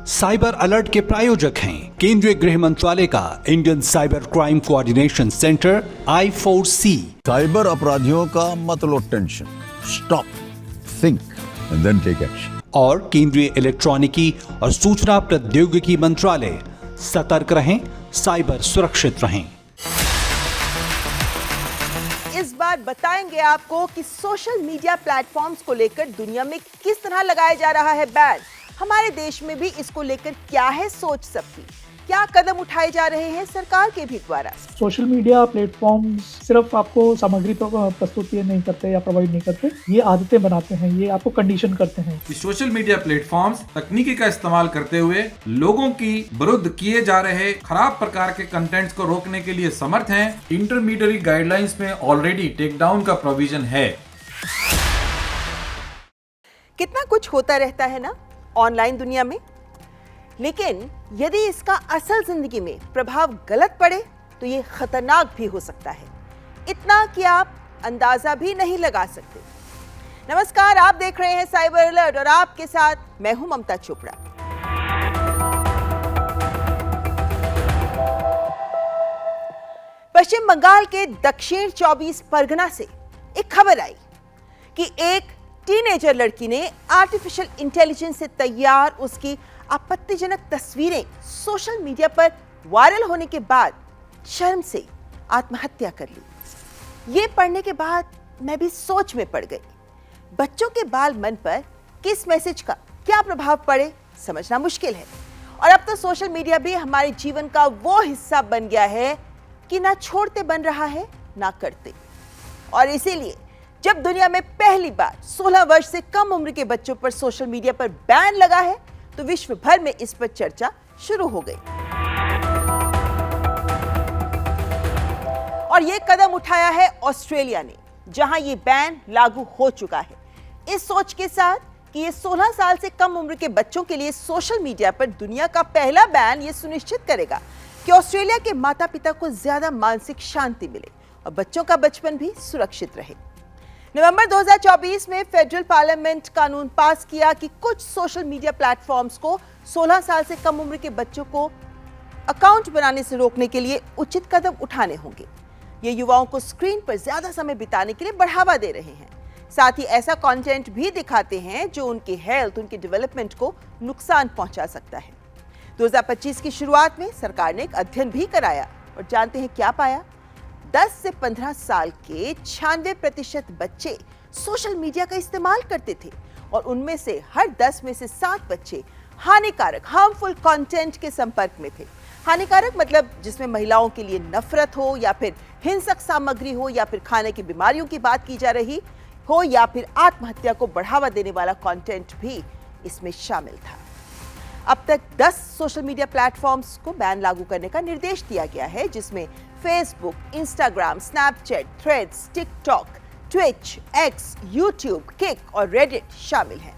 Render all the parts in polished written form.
Cyber alert के प्रायोजक हैं केंद्रीय गृह मंत्रालय का Indian cyber crime coordination centre I4C। Cyber अपराधियों का मत लो tension, stop, think and then take action. और केंद्रीय इलेक्ट्रॉनिकी और सूचना प्रौद्योगिकी मंत्रालय, सतर्क रहें, साइबर सुरक्षित रहें। इस बार बताएंगे आपको कि सोशल मीडिया प्लेटफॉर्म्स को लेकर दुनिया में किस तरह लगाया जा रहा है बैन। हमारे देश में भी इसको लेकर क्या है सोच सबकी, क्या कदम उठाए जा रहे हैं सरकार के भी द्वारा। सोशल मीडिया प्लेटफॉर्म सिर्फ आपको सामग्री प्रस्तुत नहीं करते या प्रोवाइड नहीं करते, ये आदतें बनाते हैं, ये आपको कंडीशन करते हैं। सोशल मीडिया प्लेटफॉर्म्स तकनीकी का इस्तेमाल करते हुए लोगों की विरुद्ध किए जा रहे खराब प्रकार के कंटेंट्स को रोकने के लिए समर्थ हैं। इंटरमीडिएट गाइडलाइंस में ऑलरेडी टेक डाउन का प्रोविजन है। कितना कुछ होता रहता है ना ऑनलाइन दुनिया में, लेकिन यदि इसका असल जिंदगी में प्रभाव गलत पड़े तो ये खतरनाक भी हो सकता है, इतना कि आप अंदाजा भी नहीं लगा सकते। नमस्कार, आप देख रहे हैं साइबर अलर्ट और आपके साथ मैं हूं ममता चोपड़ा। पश्चिम बंगाल के दक्षिण 24 परगना से एक खबर आई कि एक टीनेजर लड़की ने आर्टिफिशियल इंटेलिजेंस से तैयार उसकी आपत्तिजनक तस्वीरें सोशल मीडिया पर वायरल होने के बाद शर्म से आत्महत्या कर ली। ये पढ़ने के बाद मैं भी सोच में पड़ गई। बच्चों के बाल मन पर किस मैसेज का क्या प्रभाव पड़े समझना मुश्किल है। और अब तो सोशल मीडिया भी हमारे जीवन का वो हिस्सा बन गया है कि ना छोड़ते बन रहा है ना करते। और इसीलिए जब दुनिया में पहली बार 16 वर्ष से कम उम्र के बच्चों पर सोशल मीडिया पर बैन लगा है तो विश्व भर में इस पर चर्चा शुरू हो गई। और यह कदम उठाया है ऑस्ट्रेलिया ने, जहां यह बैन लागू हो चुका है, इस सोच के साथ कि ये 16 साल से कम उम्र के बच्चों के लिए सोशल मीडिया पर दुनिया का पहला बैन ये सुनिश्चित करेगा कि ऑस्ट्रेलिया के माता पिता को ज्यादा मानसिक शांति मिले और बच्चों का बचपन भी सुरक्षित रहे। नवंबर 2024 में फेडरल पार्लियामेंट कानून पास किया कि कुछ सोशल मीडिया प्लेटफॉर्म्स को 16 साल से कम उम्र के बच्चों को अकाउंट बनाने से रोकने के लिए उचित कदम उठाने होंगे। ये युवाओं को स्क्रीन पर ज्यादा समय बिताने के लिए बढ़ावा दे रहे हैं, साथ ही ऐसा कंटेंट भी दिखाते हैं जो उनकी हेल्थ, उनके डेवलपमेंट को नुकसान पहुंचा सकता है। 2025 की शुरुआत में सरकार ने एक अध्ययन भी कराया और जानते हैं क्या पाया? 10 से 15 साल के 96% बच्चे सोशल मीडिया का इस्तेमाल करते थे और उनमें से हर 10 में से 7 बच्चे हार्मफुल कंटेंट के संपर्क में थे। हानिकारक मतलब जिसमें महिलाओं के लिए नफरत हो या फिर हिंसक सामग्री हो या फिर खाने की बीमारियों की बात की जा रही हो या फिर आत्महत्या को बढ़ावा देने वाला कंटेंट भी इसमें शामिल था। अब तक 10 सोशल मीडिया प्लेटफॉर्म्स को बैन लागू करने का निर्देश दिया गया है, जिसमें Facebook, Instagram, Snapchat, threads, TikTok, Twitch, x, YouTube, kick और रेडिट शामिल हैं।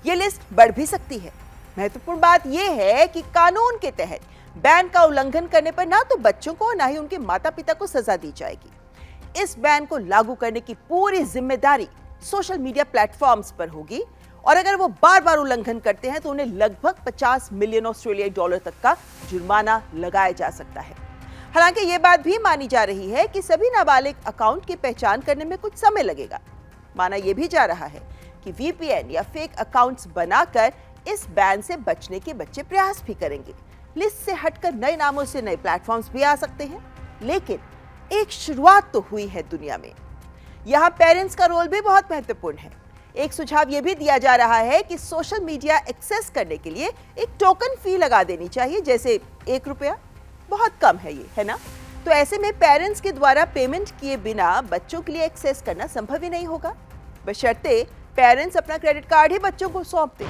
ये लिस्ट बढ़ भी सकती है। महत्वपूर्ण बात यह है कि कानून के तहत बैन का उल्लंघन करने पर ना तो बच्चों को ना ही उनके माता पिता को सजा दी जाएगी। इस बैन को लागू करने की पूरी जिम्मेदारी सोशल मीडिया प्लेटफॉर्म्स पर होगी और अगर वो बार बार उल्लंघन करते हैं तो उन्हें लगभग 50 मिलियन ऑस्ट्रेलियाई डॉलर तक का जुर्माना लगाया जा सकता है। हालांकि ये बात भी मानी जा रही है कि सभी नाबालिग अकाउंट की पहचान करने में कुछ समय लगेगा। माना यह भी जा रहा है कि VPN या फेक अकाउंट्स बनाकर इस बैन से बचने के बच्चे प्रयास भी करेंगे। लिस्ट से हटकर नए नामों से नए प्लेटफॉर्म्स भी आ सकते हैं, लेकिन एक शुरुआत तो हुई है दुनिया में। यहाँ पेरेंट्स का रोल भी बहुत महत्वपूर्ण है। एक सुझाव यह भी दिया जा रहा है कि सोशल मीडिया एक्सेस करने के लिए एक टोकन फी लगा देनी चाहिए, जैसे ₹1। बहुत कम है ये, है ना? तो ऐसे में पेरेंट्स के द्वारा पेमेंट किए बिना बच्चों के लिए एक्सेस करना संभव ही नहीं होगा, बशर्ते पेरेंट्स अपना क्रेडिट कार्ड ही बच्चों को सौंप दें।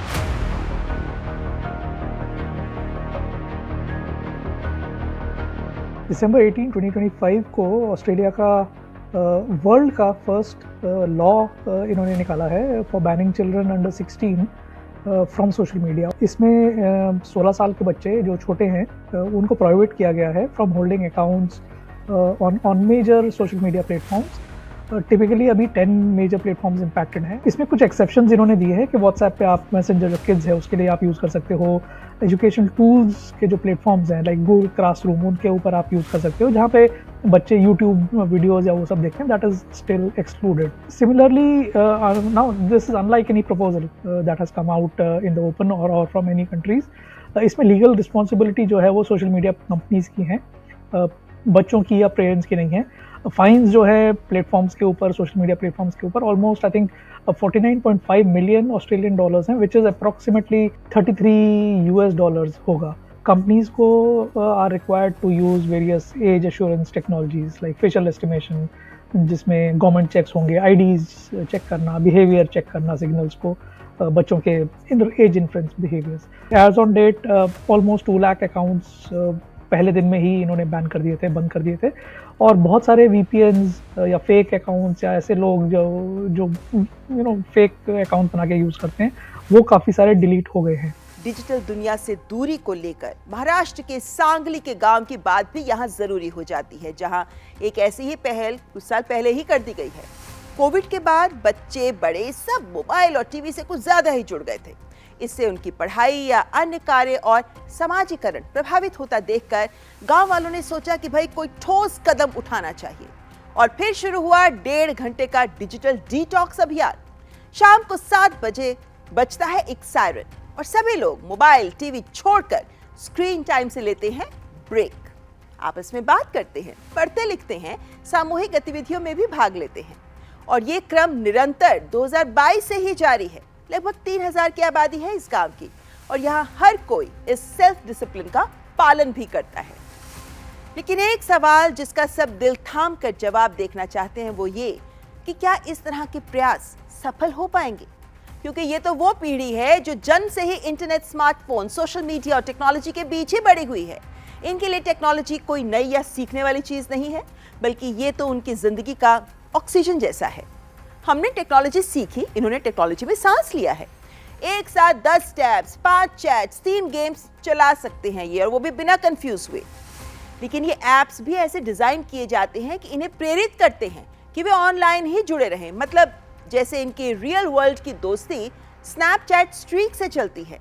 दिसंबर 18, 2025 को ऑस्ट्रेलिया का वर्ल्ड का फर्स्ट लॉ इन्होंने निकाला है for banning children under 16 from social media. इसमें 16 साल के बच्चे जो छोटे हैं उनको प्रोहिबिट किया गया है from holding accounts on major social media platforms typically अभी 10 मेजर प्लेटफॉर्म्स इम्पैक्टेड हैं। इसमें कुछ एक्सेप्शंस इन्होंने दिए हैं कि व्हाट्सएप पे आप मैसेंजर जो किड्स है उसके लिए आप यूज़ कर सकते हो। एजुकेशनल टूल्स के जो प्लेटफॉर्म्स हैं लाइक गूगल क्लासरूम, उनके ऊपर आप यूज़ कर सकते हो, जहाँ पे बच्चे यूट्यूब वीडियोज़ या वो सब देखते हैं, that is still excluded. Similarly now this is unlike any proposal that has come out in the open और फ्रॉम एनी कंट्रीज़। इसमें लीगल रिस्पॉन्सिबिलिटी जो है वो सोशल मीडिया कंपनीज़ की हैं, बच्चों की या पेरेंट्स की नहीं है। फाइन्स जो है प्लेटफॉर्म्स के ऊपर, सोशल मीडिया प्लेटफॉर्म्स के ऊपर almost I think 49.5 million Australian dollars हैं, विच इज़ अप्रॉक्सीमेटली $33 होगा। कंपनीज को are required to use various age assurance technologies like facial estimation, जिसमें गवर्नमेंट चेक्स होंगे, आईडीज चेक करना, बिहेवियर चेक करना सिग्नल्स को, बच्चों के age influence behaviours. As on date almost 2 lakh accounts पहले दिन में ही इन्होंने बैन कर दिए थे, बंद कर दिए थे, और बहुत सारे VPNs या फेक अकाउंट्स या ऐसे लोग जो फेक अकाउंट बना के यूज़ करते हैं, वो काफ़ी सारे डिलीट हो गए हैं। डिजिटल दुनिया से दूरी को लेकर महाराष्ट्र के सांगली के गांव की बात भी यहाँ जरूरी हो जाती है, जहाँ एक ऐसी ही पहल कुछ साल पहले ही कर दी गई है। कोविड के बाद बच्चे बड़े सब मोबाइल और टीवी से कुछ ज्यादा ही जुड़ गए थे। इससे उनकी पढ़ाई या अन्य कार्य और समाजीकरण प्रभावित होता देखकर गांव वालों ने सोचा कि भाई कोई ठोस कदम उठाना चाहिए, और फिर शुरू हुआ 1.5 घंटे का डिजिटल डिटॉक्स अभियान। शाम को 7 बजे बजता है एक सायरन और सभी लोग मोबाइल टीवी छोड़कर स्क्रीन टाइम से लेते हैं ब्रेक। आपस में बात करते हैं, पढ़ते लिखते हैं, सामूहिक गतिविधियों में भी भाग लेते हैं, और ये क्रम निरंतर 2022 से ही जारी है। लगभग 3000 की आबादी है इस गांव की, और यहाँ हर कोई इस सेल्फ डिसिप्लिन का पालन भी करता है। लेकिन एक सवाल जिसका सब दिल थाम कर जवाब देखना चाहते हैं वो ये कि क्या इस तरह के प्रयास सफल हो पाएंगे, क्योंकि ये तो वो पीढ़ी है जो जन्म से ही इंटरनेट, स्मार्टफोन, सोशल मीडिया और टेक्नोलॉजी के बीच ही बड़ी हुई है। इनके लिए टेक्नोलॉजी कोई नई या सीखने वाली चीज नहीं है, बल्कि ये तो उनकी जिंदगी का ऑक्सीजन जैसा है। हमने टेक्नोलॉजी सीखी, इन्होंने टेक्नोलॉजी में सांस लिया है। एक साथ 10 टैब्स, 5 चैट्स, 3 गेम्स चला सकते हैं ये, और वो भी बिना कंफ्यूज हुए। लेकिन ये ऐप्स भी ऐसे डिजाइन किए जाते हैं कि इन्हें प्रेरित करते हैं कि वे ऑनलाइन ही जुड़े रहें। मतलब जैसे इनकी रियल वर्ल्ड की दोस्ती स्नैपचैट स्ट्रीक से चलती है।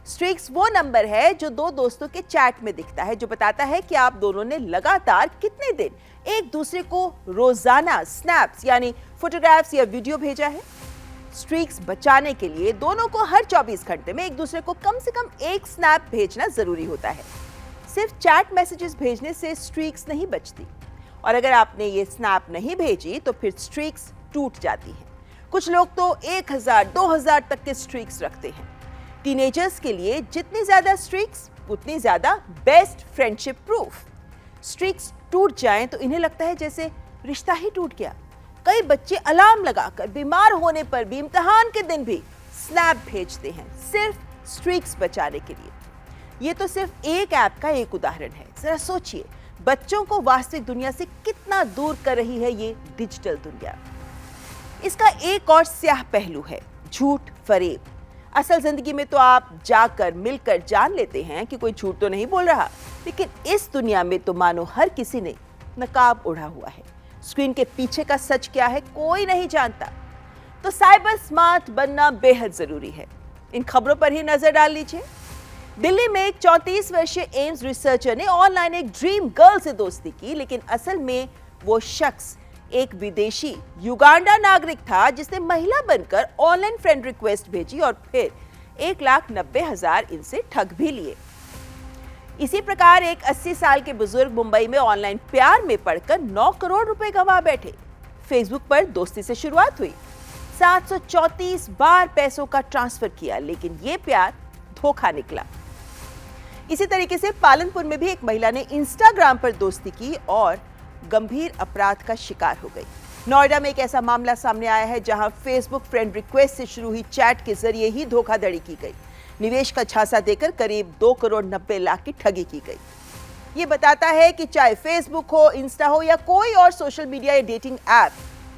स्ट्रीक्स वो नंबर है जो 2 दोस्तों के चैट में दिखता है, जो बताता है कि आप दोनों ने लगातार कितने दिन एक दूसरे को रोजाना स्नैप्स यानी फोटोग्राफ्स या वीडियो भेजा है। स्ट्रीक्स बचाने के लिए दोनों को हर 24 घंटे में एक दूसरे को कम से कम एक स्नैप भेजना जरूरी होता है। सिर्फ चैट मैसेजेस भेजने से स्ट्रीक्स नहीं बचती, और अगर आपने ये स्नैप नहीं भेजी तो फिर स्ट्रीक्स टूट जाती है। कुछ लोग तो 1000, 2000 तक के स्ट्रीक्स रखते हैं। टीनेजर्स के लिए जितनी ज्यादा स्ट्रीक्स उतनी ज्यादा बेस्ट फ्रेंडशिप प्रूफ। स्ट्रीक्स टूट जाएं तो इन्हें लगता है जैसे रिश्ता ही टूट गया। कई बच्चे अलार्म लगाकर बीमार होने पर भी, इम्तिहान के दिन भी स्नैप भेजते हैं सिर्फ स्ट्रीक्स बचाने के लिए। ये तो सिर्फ एक ऐप का एक उदाहरण है। जरा सोचिए, बच्चों को वास्तविक दुनिया से कितना दूर कर रही है ये डिजिटल दुनिया। इसका एक और स्याह पहलू है झूठ फरेब। असल जिंदगी में तो आप जाकर मिलकर जान लेते हैं कि कोई झूठ तो नहीं बोल रहा, लेकिन इस दुनिया में तो मानो हर किसी ने नकाब ओढ़ा हुआ है। स्क्रीन के पीछे का सच क्या है कोई नहीं जानता। तो साइबर स्मार्ट बनना बेहद जरूरी है। इन खबरों पर ही नजर डाल लीजिए। दिल्ली में एक 34 वर्षीय एम्स रिसर्चर ने ऑनलाइन एक ड्रीम गर्ल से दोस्ती की, लेकिन असल में वो शख्स एक विदेशी युगांडा नागरिक था जिसने महिला बनकर ऑनलाइन फ्रेंड रिक्वेस्ट भेजी और फिर 1,90,000 इनसे ठग भी लिए। इसी प्रकार एक 80 साल के बुजुर्ग मुंबई में ऑनलाइन प्यार में पड़कर 9 करोड़ रुपए गंवा बैठे। फेसबुक पर दोस्ती से शुरुआत हुई, 734 बार पैसों का ट्रांसफर किया, लेकिन ये प्यार धोखा निकला। इसी तरीके से पालनपुर में भी एक महिला ने इंस्टाग्राम पर दोस्ती की और गंभीर अपराध का शिकार हो गई। नोएडा में एक ऐसा मामला सामने आया है जहां फेसबुक फ्रेंड रिक्वेस्ट से शुरू हुई चैट के जरिए ही धोखाधड़ी की गई। निवेश का झांसा देकर करीब 2,90,00,000 की ठगी की गई। ये बताता है कि चाहे फेसबुक हो, इंस्टा हो या कोई और सोशल मीडिया या डेटिंग ऐप,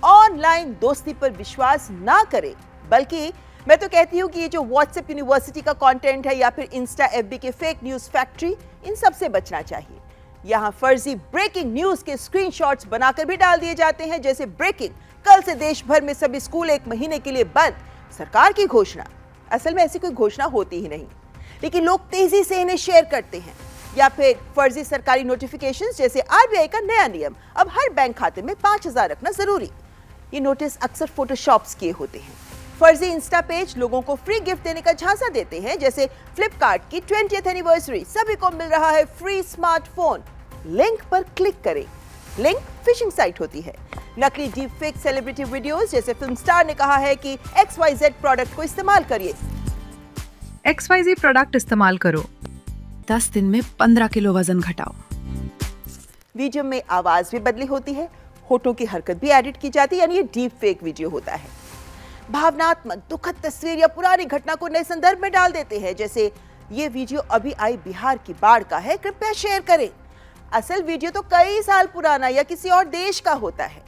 ऑनलाइन दोस्ती पर विश्वास ना करें। बल्कि मैं तो कहती हूँ कि ये जो व्हाट्सएप यूनिवर्सिटी का कंटेंट है या फिर इंस्टा एफबी के फेक न्यूज फैक्ट्री, इन सब से बचना चाहिए। यहाँ फर्जी ब्रेकिंग न्यूज के स्क्रीनशॉट्स बनाकर भी डाल दिए जाते हैं, जैसे ब्रेकिंग कल से देश भर में सभी स्कूल 1 महीने के लिए बंद, सरकार की घोषणा। असल में ऐसी कोई घोषणा होती ही नहीं, लेकिन लोग तेजी से इन्हें शेयर करते हैं। या फिर फर्जी सरकारी नोटिफिकेशंस जैसे आरबीआई का नया नियम, अब हर बैंक खाते में 5,000 रखना जरूरी। ये नोटिस अक्सर फोटोशॉप्स किए होते हैं। फर्जी इंस्टा पेज लोगों को फ्री गिफ्ट देने का झांसा देते हैं, जैसे फ्लिपकार्ट की 20th एनिवर्सरी, सभी को मिल रहा है फ्री स्मार्टफोन, लिंक पर क्लिक करें। लिंक फिशिंग साइट होती है। नकली डीप फेक सेलिब्रिटी वीडियोस, जैसे फिल्म स्टार ने कहा है कि XYZ प्रोडक्ट को इस्तेमाल करिए। XYZ प्रोडक्ट इस्तेमाल करो, 10 दिन में 15 किलो वजन घटाओ। वीडियो में आवाज भी बदली होती है, होठों की हरकत भी एडिट की जाती है, यानी ये डीप फेक वीडियो होता है। भावनात्मक दुखद तस्वीर या पुरानी घटना को नए संदर्भ में डाल देते हैं, जैसे ये वीडियो अभी आई बिहार की बाढ़ का है, कृपया शेयर करें। असल वीडियो तो कई साल पुराना या किसी और देश का होता है।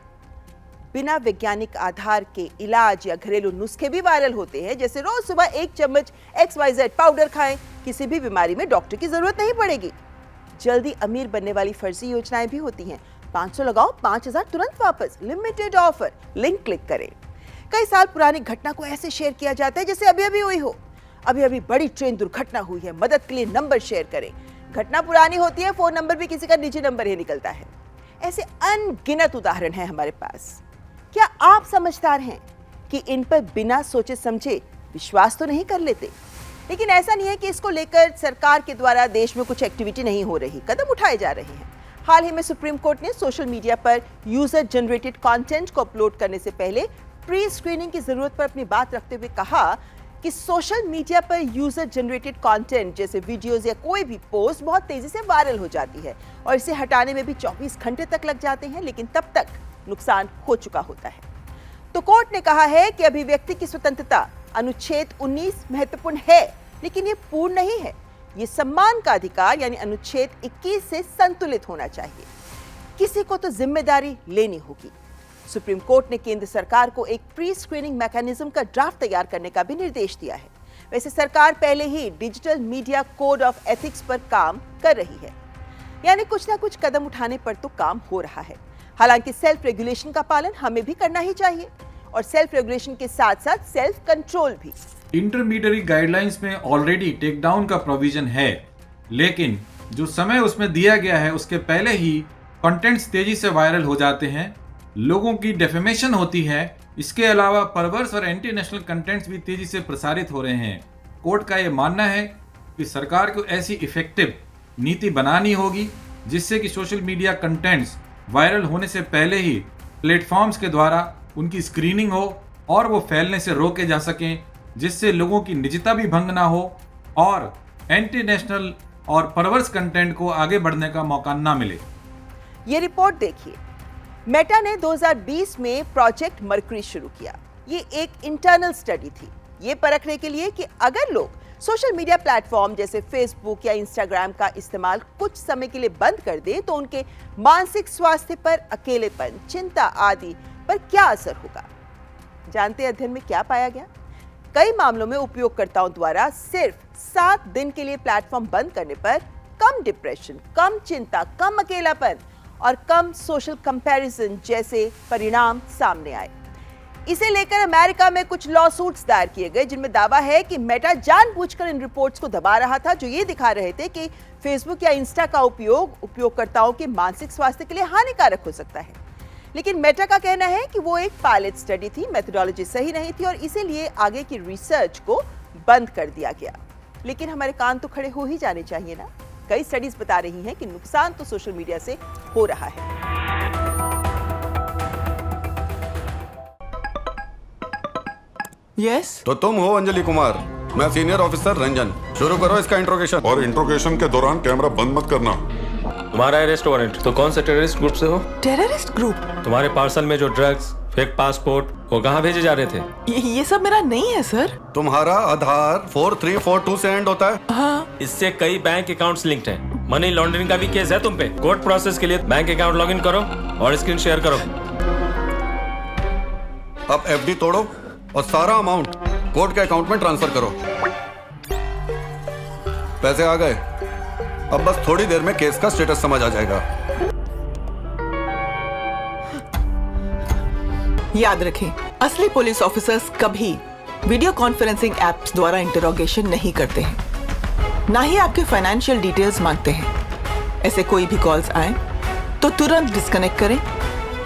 बिना वैज्ञानिक आधार के इलाज या घरेलू नुस्खे भी वायरल होते हैं, जैसे रोज सुबह 1 चम्मच XYZ पाउडर खाएं, किसी भी बीमारी में डॉक्टर की जरूरत नहीं पड़ेगी। जल्दी अमीर बनने वाली फर्जी योजनाएं भी होती हैं, 500 लगाओ 5,000 तुरंत वापस, लिमिटेड ऑफर, लिंक क्लिक करें। कई साल पुरानी घटना को ऐसे शेयर किया जाता है जैसे अभी अभी हुई हो। अभी अभी बड़ी ट्रेन दुर्घटना हुई है, मदद के लिए नंबर शेयर करें। घटना पुरानी होती है, फोन नंबर भी किसी का निजी नंबर ही निकलता है। ऐसे अनगिनत उदाहरण हैं हमारे पास। क्या आप समझदार हैं कि इन पर बिना सोचे समझे विश्वास तो नहीं कर लेते? लेकिन ऐसा नहीं है कि इसको लेकर सरकार के द्वारा देश में कुछ एक्टिविटी नहीं हो रही, कदम उठाए जा रहे हैं। हाल ही में सुप्रीम कोर्ट ने सोशल मीडिया पर यूजर जनरेटेड कंटेंट को अपलोड करने से पहले प्री स्क्रीनिंग की जरूरत पर अपनी बात रखते हुए कहा कि सोशल मीडिया पर यूजर जनरेटेड कंटेंट जैसे वीडियोस या कोई भी पोस्ट बहुत तेजी से वायरल हो जाती है और इसे हटाने में भी 24 घंटे तक लग जाते हैं, लेकिन तब तक नुकसान हो चुका होता है। तो कोर्ट ने कहा है कि अभिव्यक्ति की स्वतंत्रता अनुच्छेद 19 महत्वपूर्ण है, लेकिन ये पूर्ण नहीं है। ये सम्मान का अधिकार यानी अनुच्छेद 21 से संतुलित होना चाहिए। किसी को तो जिम्मेदारी लेनी होगी। सुप्रीम कोर्ट ने केंद्र सरकार को एक प्री स्क्रीनिंग मैकेनिज्म का ड्राफ्ट तैयार करने का भी निर्देश दिया है। वैसे सरकार पहले ही digital media code of ethics पर काम कर रही है, यानी कुछ ना कुछ कदम उठाने पर तो काम हो रहा है। हालांकि सेल्फ रेगुलेशन का पालन हमें भी करना ही चाहिए और सेल्फ रेगुलेशन के साथ साथ सेल्फ कंट्रोल भी। इंटरमीडिएट गाइडलाइंस में ऑलरेडी टेक डाउन का प्रोविजन है, लेकिन जो समय उसमें दिया गया है उसके पहले ही कंटेंट्स तेजी से वायरल हो जाते हैं, लोगों की डेफेमेशन होती है। इसके अलावा परवर्स और एंटी नेशनल कंटेंट्स भी तेजी से प्रसारित हो रहे हैं। कोर्ट का यह मानना है कि सरकार को ऐसी इफेक्टिव नीति बनानी होगी जिससे कि सोशल मीडिया कंटेंट्स वायरल होने से पहले ही प्लेटफॉर्म्स के द्वारा उनकी स्क्रीनिंग हो और वो फैलने से रोके जा सकें, जिससे लोगों की निजता भी भंग ना हो और एंटी नेशनल और परवर्स कंटेंट को आगे बढ़ने का मौका ना मिले। ये रिपोर्ट देखिए। मेटा ने 2020 में प्रोजेक्ट मर्करी शुरू किया। ये एक इंटरनल स्टडी थी, ये परखने के लिए कि अगर लोग सोशल मीडिया प्लेटफॉर्म जैसे फेसबुक या इंस्टाग्राम का इस्तेमाल कुछ समय के लिए बंद कर दें तो उनके मानसिक स्वास्थ्य पर, अकेलेपन, चिंता आदि पर क्या असर होगा। जानते हैं अध्ययन में क्या पाया गया? कई मामलों में उपयोगकर्ताओं द्वारा सिर्फ 7 दिन के लिए प्लेटफॉर्म बंद करने पर कम डिप्रेशन, कम चिंता, कम अकेलापन और कम सोशल कंपैरिजन जैसे परिणाम सामने आए। इसे लेकर अमेरिका में कुछ लॉ सूट्स दायर किए गए, जिनमें दावा है कि मेटा जानबूझकर इन रिपोर्ट्स को दबा रहा था जो ये दिखा रहे थे कि फेसबुक या इंस्टा का उपयोग उपयोगकर्ताओं के मानसिक स्वास्थ्य के लिए हानिकारक हो सकता है। लेकिन मेटा का कहना है कि वो एक पायलट स्टडी थी, मेथोडोलॉजी सही नहीं थी और इसीलिए आगे की रिसर्च को बंद कर दिया गया। लेकिन हमारे कान तो खड़े हो ही जाने चाहिए ना। कई स्टडीज बता रही हैं कि नुकसान तो सोशल मीडिया से हो रहा है। यस तो तुम हो अंजलि कुमार, मैं सीनियर ऑफिसर रंजन। शुरू करो इसका इंट्रोगेशन। और इंट्रोगेशन के दौरान कैमरा बंद मत करना। तुम्हारा अरेस्ट वारंट। तो कौन से टेररिस्ट ग्रुप से हो? Terrorist group? तुम्हारे पार्सल में जो ड्रग्स, फेक पासपोर्ट, वो कहाँ भेजे जा रहे थे? ये सब मेरा नहीं है सर। तुम्हारा आधार 4342 से एंड होता है। हाँ। इससे कई बैंक अकाउंट्स लिंक्ड हैं। मनी लॉन्ड्रिंग का भी केस है तुम पे। कोर्ट प्रोसेस के लिए बैंक अकाउंट लॉगिन करो और स्क्रीन शेयर करो। अब एफडी तोड़ो और सारा अमाउंट कोर्ट के अकाउंट में ट्रांसफर करो। पैसे आ गए। अब बस थोड़ी देर में केस का स्टेटस समझ आ जाएगा। याद रखें, असली पुलिस ऑफिसर्स कभी वीडियो कॉन्फ्रेंसिंग एप्स द्वारा इंटरोगेशन नहीं करते हैं, ना ही आपके फाइनेंशियल डिटेल्स मांगते हैं। ऐसे कोई भी कॉल्स आए तो तुरंत डिस्कनेक्ट करें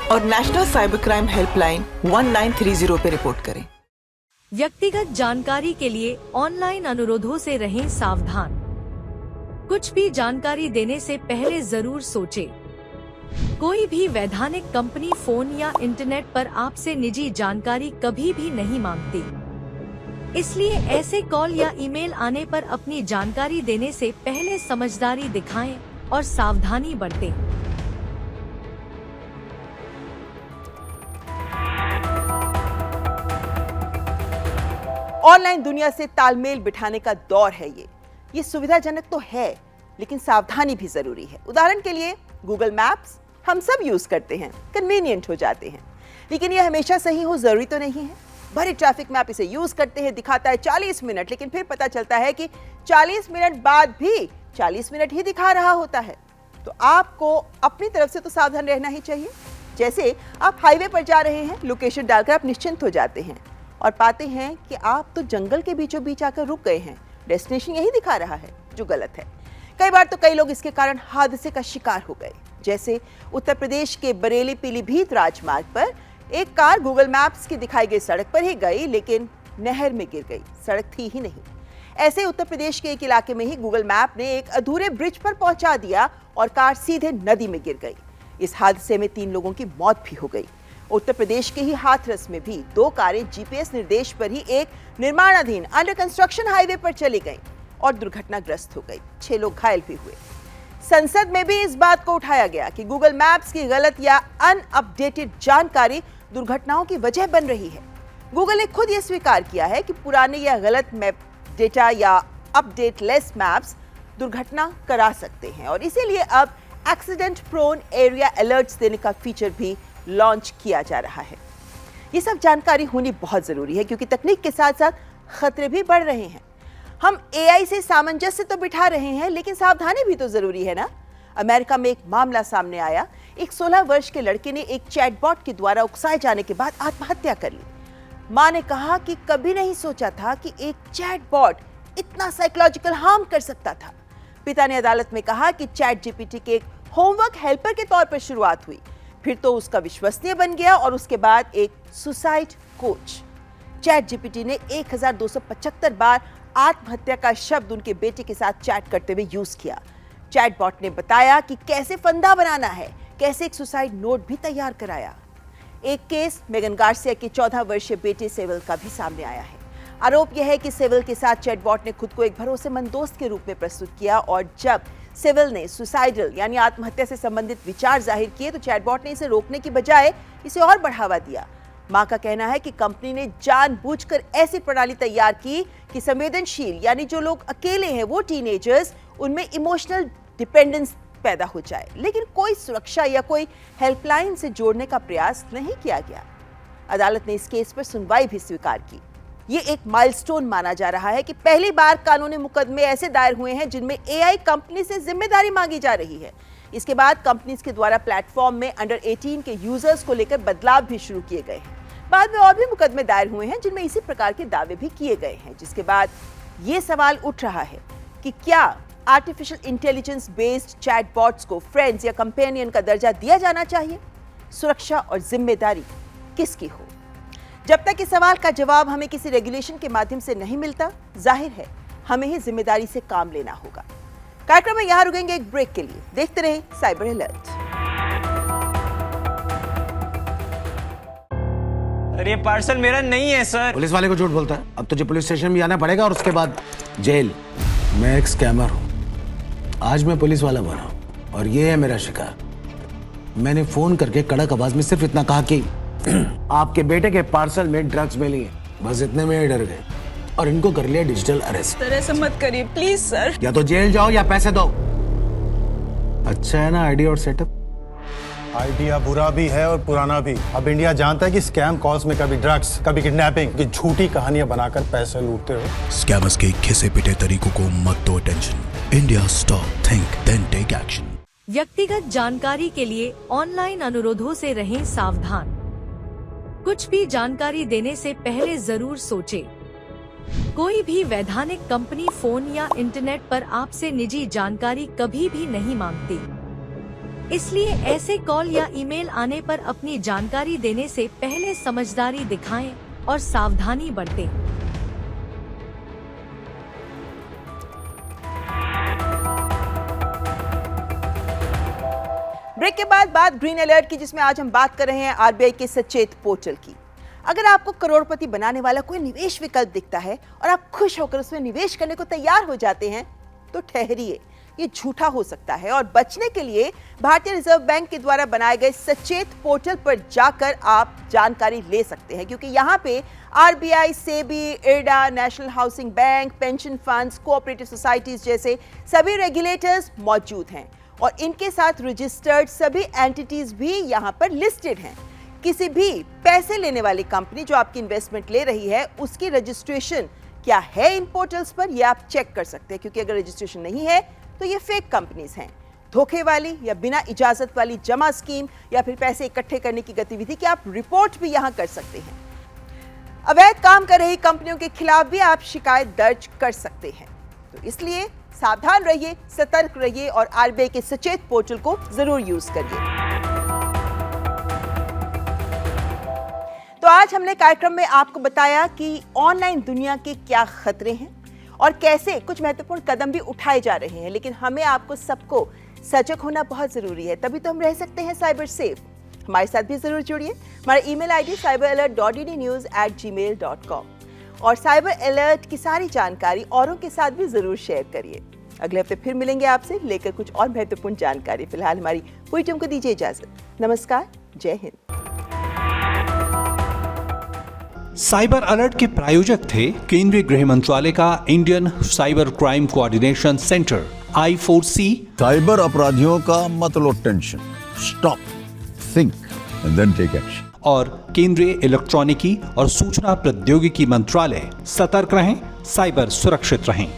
और नेशनल साइबर क्राइम हेल्पलाइन 1930 पे रिपोर्ट करें। व्यक्तिगत जानकारी के लिए ऑनलाइन अनुरोधों से रहें सावधान। कुछ भी जानकारी देने से पहले जरूर सोचें। कोई भी वैधानिक कंपनी फोन या इंटरनेट पर आपसे निजी जानकारी कभी भी नहीं मांगती, इसलिए ऐसे कॉल या ईमेल आने पर अपनी जानकारी देने से पहले समझदारी दिखाएं और सावधानी बरतें। ऑनलाइन दुनिया से तालमेल बिठाने का दौर है ये सुविधाजनक तो है, लेकिन सावधानी भी जरूरी है। उदाहरण के लिए गूगल मैप्स हम सब यूज करते हैं, कन्वीनियंट हो जाते हैं, लेकिन ये हमेशा सही हो जरूरी तो नहीं है। बड़े ट्रैफिक में आप इसे यूज करते हैं, दिखाता है 40 मिनट, लेकिन फिर पता चलता है कि 40 मिनट बाद भी 40 मिनट ही दिखा रहा होता है। तो आपको अपनी तरफ से तो सावधान रहना ही चाहिए। जैसे आप हाईवे पर जा रहे हैं, लोकेशन डालकर आप निश्चिंत हो जाते हैं और पाते हैं कि आप तो जंगल के बीचों बीच आकर रुक गए हैं, डेस्टिनेशन यही दिखा रहा है, जो गलत है। कई बार तो कई लोग इसके कारण हादसे का शिकार हो गए। जैसे उत्तर प्रदेश के बरेली पीलीभीत राजमार्ग पर एक कार गूगल मैप्स की दिखाई गई सड़क पर ही गई, लेकिन नहर में गिर गई, सड़क थी ही नहीं। ऐसे उत्तर प्रदेश के एक इलाके में ही गूगल मैप ने एक अधूरे ब्रिज पर पहुंचा दिया और कार सीधे नदी में गिर गई। इस हादसे में 3 लोगों की मौत भी हो गई। उत्तर प्रदेश के ही हाथरस में भी 2 कारें जीपीएस निर्देश पर ही एक निर्माणाधीन अंडर कंस्ट्रक्शन हाईवे पर चली गईं और दुर्घटनाग्रस्त हो गई। 6 लोग घायल भी हुए। संसद में भी इस बात को उठाया गया कि गूगल मैप्स की गलत या अनअपडेटेड जानकारी दुर्घटनाओं की वजह बन रही है। गूगल ने खुद यह स्वीकार किया है कि पुराने या गलत मैप डेटा या अपडेटलेस मैप्स दुर्घटना करा सकते हैं और इसीलिए अब एक्सीडेंट प्रोन एरिया अलर्ट्स देने का फीचर भी लॉन्च किया जा रहा है। ये सब जानकारी होनी बहुत जरूरी है, क्योंकि तकनीक के साथ साथ खतरे भी बढ़ रहे हैं। हम एआई से सामंजस्य तो बिठा रहे हैं, लेकिन सावधानी भी तो जरूरी है ना। अमेरिका में एक मामला सामने आया। एक 16 वर्ष के लड़के ने एक चैटबॉट के द्वारा उकसाए जाने के बाद आत्महत्या कर ली। मां ने कहा कि कभी नहीं सोचा था कि एक चैटबॉट इतना साइकोलॉजिकल हार्म कर सकता था। पिता ने अदालत में कहा कि चैट जीपीटी के एक होमवर्क हेल्पर के तौर पर शुरुआत हुई, फिर तो उसका विश्वसनीय बन गया और उसके बाद एक सुसाइड कोच। चैट जीपीटी ने 1275 बार आत्महत्या का शब्द उनके बेटे के साथ चैट करते हुए यूज किया। चैटबॉट ने बताया कि कैसे फंदा बनाना है, कैसे एक सुसाइड नोट भी तैयार कराया। एक केस मेगन गार्सिया के 14 वर्षीय बेटे सेविल का भी सामने आया है। आरोप यह है कि सेविल के साथ चैटबॉट ने खुद को एक भरोसेमंद दोस्त के रूप में प्रस्तुत किया और जब सेविल ने सुसाइडल यानी आत्महत्या से संबंधित विचार जाहिर किए तो चैटबॉट ने इसे रोकने की बजाय इसे और बढ़ावा दिया। मां का कहना है कि कंपनी ने जानबूझकर ऐसी प्रणाली तैयार की कि संवेदनशील यानी जो लोग अकेले हैं, वो टीनेजर्स, उनमें इमोशनल डिपेंडेंस पैदा हो जाए, लेकिन कोई सुरक्षा या कोई हेल्पलाइन से जोड़ने का प्रयास नहीं किया गया। अदालत ने इस केस पर सुनवाई भी स्वीकार की। ये एक माइलस्टोन माना जा रहा है कि पहली बार कानूनी मुकदमे ऐसे दायर हुए हैं जिनमें एआई कंपनी से जिम्मेदारी मांगी जा रही है। इसके बाद कंपनीज के द्वारा प्लेटफॉर्म में अंडर 18 के यूजर्स को लेकर बदलाव भी शुरू किए गए हैं। बाद में और भी मुकदमे दायर हुए हैं जिनमें इसी प्रकार के दावे भी किए गए हैं, जिसके बाद ये सवाल उठ रहा है कि क्या आर्टिफिशियल इंटेलिजेंस बेस्ड चैटबॉट्स को फ्रेंड्स या कंपेनियन का दर्जा दिया जाना चाहिए? सुरक्षा और जिम्मेदारी किसकी हो? जब तक इस सवाल का जवाब हमें किसी रेगुलेशन के माध्यम से नहीं मिलता, जाहिर है हमें ही जिम्मेदारी से काम लेना होगा। कार्यक्रम में यहां रुकेंगे एक ब्रेक के लिए। देखते रहे साइबर अलर्ट। अरे पार्सल मेरा नहीं है सर। पुलिस वाले को झूठ बोलता है। अब तुझे पुलिस स्टेशन भी आना पड़ेगा और उसके बाद जेल। मैं एक स्कैमर हूँ, आज मैं पुलिस वाला बना हूँ और ये है मेरा शिकार। मैंने फोन करके कड़क आवाज में सिर्फ इतना कहा कि आपके बेटे के पार्सल में ड्रग्स मिली है, बस इतने में डर गए और इनको कर लिया डिजिटल अरेस्ट। सर ऐसा मत करिए प्लीज सर। या तो जेल जाओ या पैसे दो। अच्छा है ना आइडिया और सेटअप? आइडिया बुरा भी है और पुराना भी। अब इंडिया जानता है कि स्कैम कॉल्स में कभी ड्रग्स, कभी किडनैपिंग की झूठी कहानियां बनाकर पैसे लूटते हो। स्कैमर्स के घिसे पिटे तरीकों को मत दो tension. India stop, think then take action. व्यक्तिगत जानकारी के लिए ऑनलाइन अनुरोधों से रहें सावधान। कुछ भी जानकारी देने से पहले जरूर सोचें। कोई भी वैधानिक कंपनी फोन या इंटरनेट पर आपसे निजी जानकारी कभी भी नहीं मांगती, इसलिए ऐसे कॉल या ईमेल आने पर अपनी जानकारी देने से पहले समझदारी दिखाएं और सावधानी बरतें। ब्रेक के बाद बात ग्रीन अलर्ट की, जिसमें आज हम बात कर रहे हैं आरबीआई के सचेत पोर्टल की। अगर आपको करोड़पति बनाने वाला कोई निवेश विकल्प दिखता है और आप खुश होकर उसमें निवेश करने को तैयार हो जाते हैं, तो ठहरिए, ये झूठा हो सकता है। और बचने के लिए भारतीय रिजर्व बैंक के द्वारा बनाए गए सचेत पोर्टल पर जाकर आप जानकारी ले सकते हैं, क्योंकि यहाँ पे RBI, SEBI, IRDA, national housing bank, pension funds, cooperative societies जैसे सभी रेगुलेटर्स मौजूद हैं और इनके साथ रजिस्टर्ड सभी एंटिटीज भी यहाँ पर लिस्टेड हैं। किसी भी पैसे लेने वाली कंपनी जो आपकी इन्वेस्टमेंट ले रही है, उसकी रजिस्ट्रेशन क्या है इन पोर्टल्स पर, यह आप चेक कर सकते हैं, क्योंकि अगर रजिस्ट्रेशन नहीं है तो ये फेक कंपनीज हैं। धोखे वाली या बिना इजाजत वाली जमा स्कीम या फिर पैसे इकट्ठे करने की गतिविधि की आप रिपोर्ट भी यहाँ कर सकते हैं। अवैध काम कर रही कंपनियों के खिलाफ भी आप शिकायत दर्ज कर सकते हैं। तो इसलिए सावधान रहिए, सतर्क रहिए और आरबीआई के सचेत पोर्टल को जरूर यूज करिए। तो आज हमने कार्यक्रम में आपको बताया कि ऑनलाइन दुनिया के क्या खतरे हैं और कैसे कुछ महत्वपूर्ण कदम भी उठाए जा रहे हैं, लेकिन हमें आपको सबको सजग होना बहुत जरूरी है, तभी तो हम रह सकते हैं साइबर सेफ। हमारे साथ भी जरूर जुड़िए। हमारा ईमेल आईडी cyberalert.ddnews@gmail.com और साइबर अलर्ट की सारी जानकारी औरों के साथ भी जरूर शेयर करिए। अगले हफ्ते फिर मिलेंगे आपसे लेकर कुछ और महत्वपूर्ण जानकारी। फिलहाल हमारी पूरी टीम को दीजिए इजाजत। नमस्कार, जय हिंद। साइबर अलर्ट के प्रायोजक थे केंद्रीय गृह मंत्रालय का Indian cyber crime coordination centre I4C। Cyber अपराधियों का मत लो tension, stop, think and then take action. और केंद्रीय इलेक्ट्रॉनिकी और सूचना प्रौद्योगिकी मंत्रालय, सतर्क रहें, साइबर सुरक्षित रहें।